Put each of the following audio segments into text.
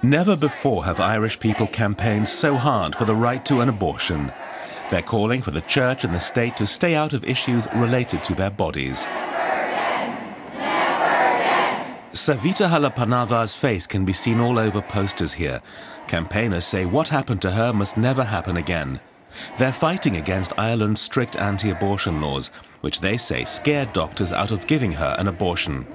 Never before have Irish people campaigned so hard for the right to an abortion. They're calling for the church and the state to stay out of issues related to their bodies. Savita Halapanava's face can be seen all over posters here. Campaigners say what happened to her must never happen again. They're fighting against Ireland's strict anti-abortion laws, which they say scared doctors out of giving her an abortion.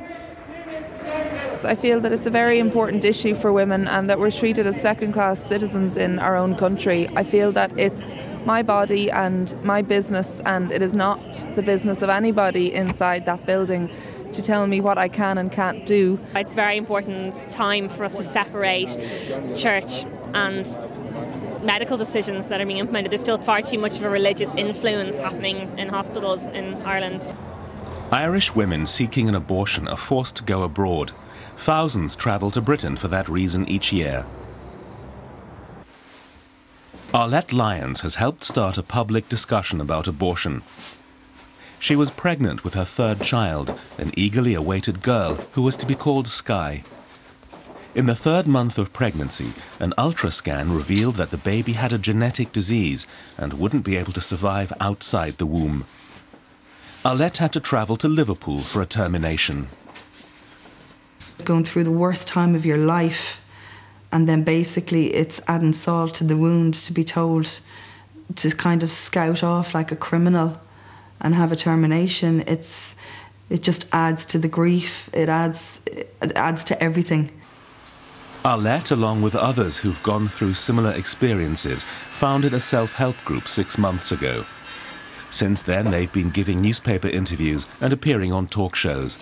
I feel that it's a very important issue for women and that we're treated as second-class citizens in our own country. I feel that it's my body and my business, and it is not the business of anybody inside that building to tell me what I can and can't do. It's a very important time for us to separate church and medical decisions that are being implemented. There's still far too much of a religious influence happening in hospitals in Ireland. Irish women seeking an abortion are forced to go abroad. Thousands travel to Britain for that reason each year. Arlette Lyons has helped start a public discussion about abortion. She was pregnant with her third child, an eagerly awaited girl who was to be called Skye. In the third month of pregnancy, an ultrascan revealed that the baby had a genetic disease and wouldn't be able to survive outside the womb. Arlette had to travel to Liverpool for a termination. Going through the worst time of your life, and then basically it's adding salt to the wound to be told to kind of scout off like a criminal and have a termination. It just adds to the grief. It adds to everything. Arlette, along with others who've gone through similar experiences, founded a self-help group 6 months ago. Since then, they've been giving newspaper interviews and appearing on talk shows.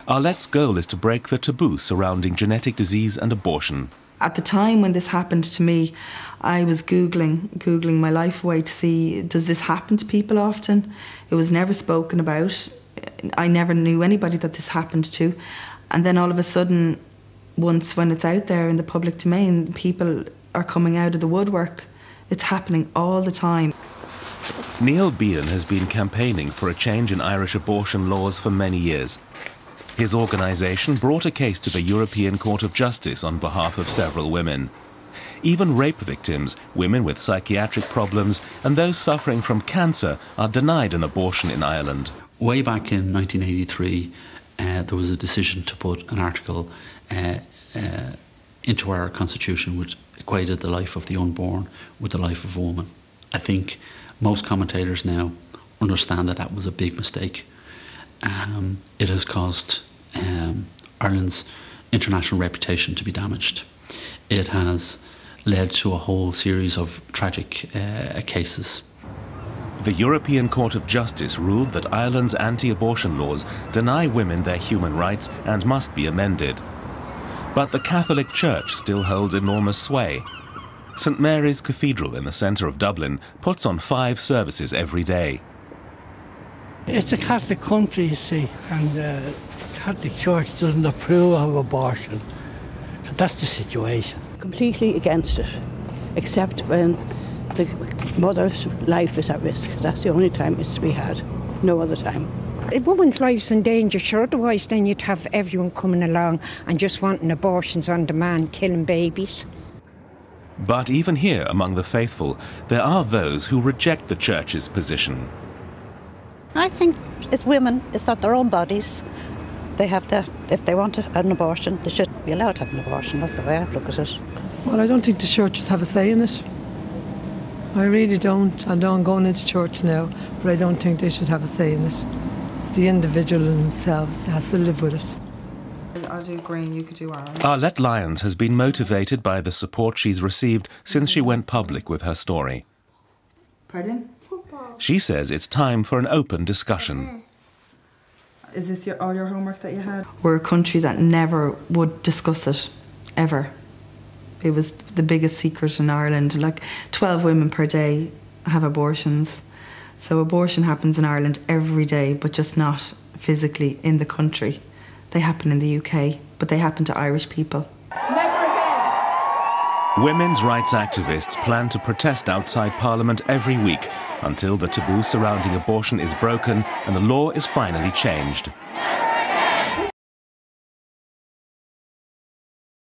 Arlette's goal is to break the taboo surrounding genetic disease and abortion. At the time when this happened to me, I was Googling my life away to see, does this happen to people often? It was never spoken about. I never knew anybody that this happened to. And then all of a sudden, once when it's out there in the public domain, people are coming out of the woodwork. It's happening all the time. Neil Bean has been campaigning for a change in Irish abortion laws for many years. His organisation brought a case to the European Court of Justice on behalf of several women. Even rape victims, women with psychiatric problems and those suffering from cancer are denied an abortion in Ireland. Way back in 1983, there was a decision to put an article into our constitution which equated the life of the unborn with the life of a woman. I think most commentators now understand that that was a big mistake. It has caused Ireland's international reputation to be damaged. It has led to a whole series of tragic cases. The European Court of Justice ruled that Ireland's anti-abortion laws deny women their human rights and must be amended. But the Catholic Church still holds enormous sway. St Mary's Cathedral in the centre of Dublin puts on 5 services every day. It's a Catholic country, you see, and the Catholic Church doesn't approve of abortion. So that's the situation. Completely against it, except when the mother's life is at risk. That's the only time it's to be had, no other time. A woman's life's in danger, sure, otherwise then you'd have everyone coming along and just wanting abortions on demand, killing babies. But even here, among the faithful, there are those who reject the Church's position. I think it's women, it's not their own bodies. They have to, if they want an abortion, they should be allowed to have an abortion. That's the way I look at it. Well, I don't think the churches have a say in it. I really don't. I know I'm going into church now, but I don't think they should have a say in it. It's the individual themselves that has to live with it. I'll do green, you could do orange. Arlette Lyons has been motivated by the support she's received since she went public with her story. Pardon? She says it's time for an open discussion. Is this all your homework that you had? We're a country that never would discuss it, ever. It was the biggest secret in Ireland. Like 12 women per day have abortions. So abortion happens in Ireland every day, but just not physically in the country. They happen in the UK, but they happen to Irish people. Women's rights activists plan to protest outside Parliament every week until the taboo surrounding abortion is broken and the law is finally changed.